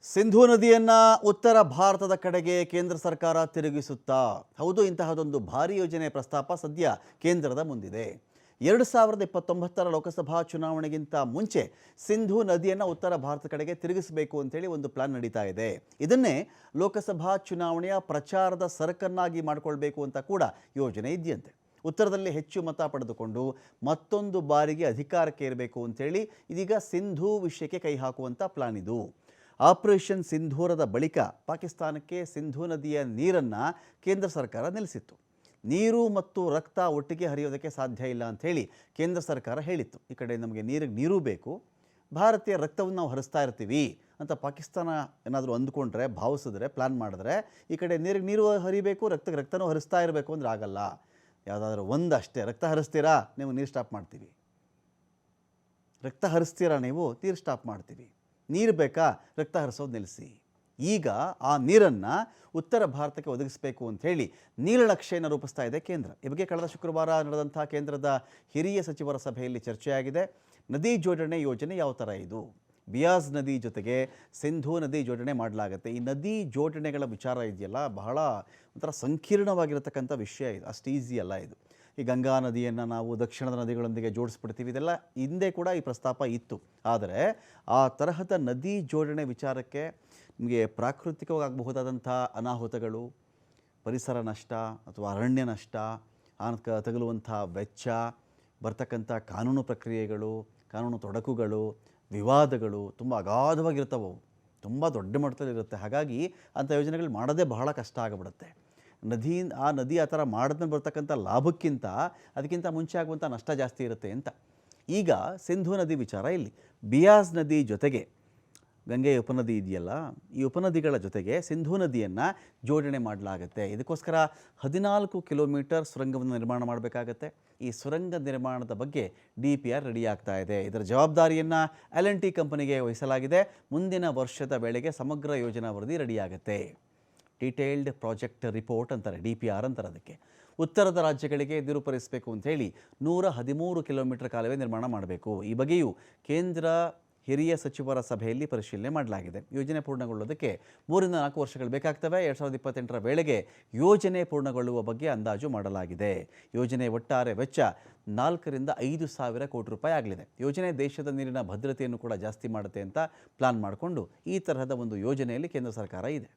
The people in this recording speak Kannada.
ಸಿಂಧೂ ನದಿಯನ್ನ ಉತ್ತರ ಭಾರತದ ಕಡೆಗೆ ಕೇಂದ್ರ ಸರ್ಕಾರ ತಿರುಗಿಸುತ್ತಾ ಹೌದು, ಇಂತಹದೊಂದು ಭಾರಿ ಯೋಜನೆ ಪ್ರಸ್ತಾಪ ಸದ್ಯ ಕೇಂದ್ರದ ಮುಂದಿದೆ. 2029ರ ಲೋಕಸಭಾ ಚುನಾವಣೆಗಿಂತ ಮುಂಚೆ ಸಿಂಧೂ ನದಿಯನ್ನು ಉತ್ತರ ಭಾರತದ ಕಡೆಗೆ ತಿರುಗಿಸಬೇಕು ಅಂತೇಳಿ ಒಂದು ಪ್ಲಾನ್ ನಡೀತಾ ಇದೆ. ಇದನ್ನೇ ಲೋಕಸಭಾ ಚುನಾವಣೆಯ ಪ್ರಚಾರದ ಸರಕನ್ನಾಗಿ ಮಾಡಿಕೊಳ್ಬೇಕು ಅಂತ ಕೂಡ ಯೋಜನೆ ಇದೆಯಂತೆ. ಉತ್ತರದಲ್ಲಿ ಹೆಚ್ಚು ಮತ ಪಡೆದುಕೊಂಡು ಮತ್ತೊಂದು ಬಾರಿಗೆ ಅಧಿಕಾರಕ್ಕೆ ಇರಬೇಕು ಅಂತೇಳಿ ಇದೀಗ ಸಿಂಧೂ ವಿಷಯಕ್ಕೆ ಕೈ ಹಾಕುವಂಥ ಪ್ಲಾನ್ ಇದು. ಆಪರೇಷನ್ ಸಿಂಧೂರದ ಬಳಿಕ ಪಾಕಿಸ್ತಾನಕ್ಕೆ ಸಿಂಧೂ ನದಿಯ ನೀರನ್ನು ಕೇಂದ್ರ ಸರ್ಕಾರ ನಿಲ್ಲಿಸಿತ್ತು. ನೀರು ಮತ್ತು ರಕ್ತ ಒಟ್ಟಿಗೆ ಹರಿಯೋದಕ್ಕೆ ಸಾಧ್ಯ ಇಲ್ಲ ಅಂಥೇಳಿ ಕೇಂದ್ರ ಸರ್ಕಾರ ಹೇಳಿತ್ತು. ಈ ಕಡೆ ನಮಗೆ ನೀರು ಬೇಕು, ಭಾರತೀಯ ರಕ್ತವನ್ನು ನಾವು ಹರಿಸ್ತಾ ಇರ್ತೀವಿ ಅಂತ ಪಾಕಿಸ್ತಾನ ಏನಾದರೂ ಅಂದ್ಕೊಂಡ್ರೆ, ಭಾವಿಸಿದ್ರೆ, ಪ್ಲ್ಯಾನ್ ಮಾಡಿದ್ರೆ, ಈ ಕಡೆ ನೀರು ಹರಿಬೇಕು, ರಕ್ತನೂ ಹರಿಸ್ತಾ ಇರಬೇಕು ಅಂದರೆ ಆಗಲ್ಲ. ಯಾವುದಾದ್ರೂ ಒಂದಷ್ಟೇ ರಕ್ತ ಹರಿಸ್ತೀರಾ, ನೀವು ನೀರು ಸ್ಟಾಪ್ ಮಾಡ್ತೀವಿ. ರಕ್ತ ಹರಿಸ್ತೀರಾ, ನೀವು ನೀರು ಸ್ಟಾಪ್ ಮಾಡ್ತೀವಿ. ನೀರು ಬೇಕಾ, ರಕ್ತ ಹರಿಸೋದು ನಿಲ್ಲಿಸಿ. ಈಗ ಆ ನೀರನ್ನು ಉತ್ತರ ಭಾರತಕ್ಕೆ ಒದಗಿಸಬೇಕು ಅಂಥೇಳಿ ನೀಲನಕ್ಷೆಯನ್ನು ರೂಪಿಸ್ತಾ ಇದೆ ಕೇಂದ್ರ. ಈ ಬಗ್ಗೆ ಕಳೆದ ಶುಕ್ರವಾರ ನಡೆದಂಥ ಕೇಂದ್ರದ ಹಿರಿಯ ಸಚಿವರ ಸಭೆಯಲ್ಲಿ ಚರ್ಚೆಯಾಗಿದೆ. ನದಿ ಜೋಡಣೆ ಯೋಜನೆ ಯಾವ ಥರ ಇದು? ಬಿಯಾಸ್ ನದಿ ಜೊತೆಗೆ ಸಿಂಧೂ ನದಿ ಜೋಡಣೆ ಮಾಡಲಾಗುತ್ತೆ. ಈ ನದಿ ಜೋಡಣೆಗಳ ವಿಚಾರ ಇದೆಯಲ್ಲ, ಬಹಳ ಒಂಥರ ಸಂಕೀರ್ಣವಾಗಿರತಕ್ಕಂಥ ವಿಷಯ ಇದು, ಅಷ್ಟು ಈಸಿ ಅಲ್ಲ ಇದು. ಈ ಗಂಗಾ ನದಿಯನ್ನು ನಾವು ದಕ್ಷಿಣದ ನದಿಗಳೊಂದಿಗೆ ಜೋಡಿಸ್ಬಿಡ್ತೀವಿ, ಇದೆಲ್ಲ ಹಿಂದೆ ಕೂಡ ಈ ಪ್ರಸ್ತಾಪ ಇತ್ತು. ಆದರೆ ಆ ತರಹದ ನದಿ ಜೋಡಣೆ ವಿಚಾರಕ್ಕೆ ನಿಮಗೆ ಪ್ರಾಕೃತಿಕವಾಗಿ ಆಗಬಹುದಾದಂಥ ಅನಾಹುತಗಳು, ಪರಿಸರ ನಷ್ಟ ಅಥವಾ ಅರಣ್ಯ ನಷ್ಟ, ತಗುಲುವಂಥ ವೆಚ್ಚ, ಬರ್ತಕ್ಕಂಥ ಕಾನೂನು ಪ್ರಕ್ರಿಯೆಗಳು, ಕಾನೂನು ತೊಡಕುಗಳು, ವಿವಾದಗಳು ತುಂಬ ಅಗಾಧವಾಗಿರ್ತವೆ, ತುಂಬ ದೊಡ್ಡ ಮಟ್ಟದಲ್ಲಿರುತ್ತೆ. ಹಾಗಾಗಿ ಅಂಥ ಯೋಜನೆಗಳು ಮಾಡೋದೇ ಬಹಳ ಕಷ್ಟ ಆಗಿಬಿಡುತ್ತೆ. ಆ ನದಿ ಆ ಥರ ಮಾಡಿದ್ಮೇಲೆ ಬರ್ತಕ್ಕಂಥ ಲಾಭಕ್ಕಿಂತ ಅದಕ್ಕಿಂತ ಮುಂಚೆ ಆಗುವಂಥ ನಷ್ಟ ಜಾಸ್ತಿ ಇರುತ್ತೆ ಅಂತ. ಈಗ ಸಿಂಧೂ ನದಿ ವಿಚಾರ ಇಲ್ಲಿ. ಬಿಯಾಸ್ ನದಿ ಜೊತೆಗೆ ಗಂಗೆ ಉಪನದಿ ಇದೆಯಲ್ಲ, ಈ ಉಪನದಿಗಳ ಜೊತೆಗೆ ಸಿಂಧೂ ನದಿಯನ್ನು ಜೋಡಣೆ ಮಾಡಲಾಗುತ್ತೆ. ಇದಕ್ಕೋಸ್ಕರ 14 ಕಿಲೋಮೀಟರ್ ಸುರಂಗವನ್ನು ನಿರ್ಮಾಣ ಮಾಡಬೇಕಾಗತ್ತೆ. ಈ ಸುರಂಗ ನಿರ್ಮಾಣದ ಬಗ್ಗೆ DPR ರೆಡಿ ಆಗ್ತಾ ಇದೆ. ಇದರ ಜವಾಬ್ದಾರಿಯನ್ನು L&T ಕಂಪನಿಗೆ ವಹಿಸಲಾಗಿದೆ. ಮುಂದಿನ ವರ್ಷದ ವೇಳೆಗೆ ಸಮಗ್ರ ಯೋಜನಾ ವರದಿ ರೆಡಿಯಾಗುತ್ತೆ. ಡೀಟೇಲ್ಡ್ ಪ್ರಾಜೆಕ್ಟ್ ರಿಪೋರ್ಟ್ ಅಂತಾರೆ, DPR ಅಂತಾರೆ ಅದಕ್ಕೆ. ಉತ್ತರದ ರಾಜ್ಯಗಳಿಗೆ ನೀರು ಪೂರೈಸಬೇಕು ಅಂಥೇಳಿ 113 ಕಿಲೋಮೀಟರ್ ಕಾಲುವೆ ನಿರ್ಮಾಣ ಮಾಡಬೇಕು. ಈ ಬಗ್ಗೆಯೂ ಕೇಂದ್ರ ಹಿರಿಯ ಸಚಿವರ ಸಭೆಯಲ್ಲಿ ಪರಿಶೀಲನೆ ಮಾಡಲಾಗಿದೆ. ಯೋಜನೆ ಪೂರ್ಣಗೊಳ್ಳುವುದಕ್ಕೆ 3-4 ವರ್ಷಗಳು ಬೇಕಾಗ್ತವೆ. 2028ರ ವೇಳೆಗೆ ಯೋಜನೆ ಪೂರ್ಣಗೊಳ್ಳುವ ಬಗ್ಗೆ ಅಂದಾಜು ಮಾಡಲಾಗಿದೆ. ಯೋಜನೆ ಒಟ್ಟಾರೆ ವೆಚ್ಚ 4-5 ಸಾವಿರ ಕೋಟಿ ರೂಪಾಯಿ ಆಗಲಿದೆ. ಯೋಜನೆ ದೇಶದ ನೀರಿನ ಭದ್ರತೆಯನ್ನು ಕೂಡ ಜಾಸ್ತಿ ಮಾಡುತ್ತೆ ಅಂತ ಪ್ಲಾನ್ ಮಾಡಿಕೊಂಡು ಈ ತರಹದ ಒಂದು ಯೋಜನೆಯಲ್ಲಿ ಕೇಂದ್ರ ಸರ್ಕಾರ ಇದೆ.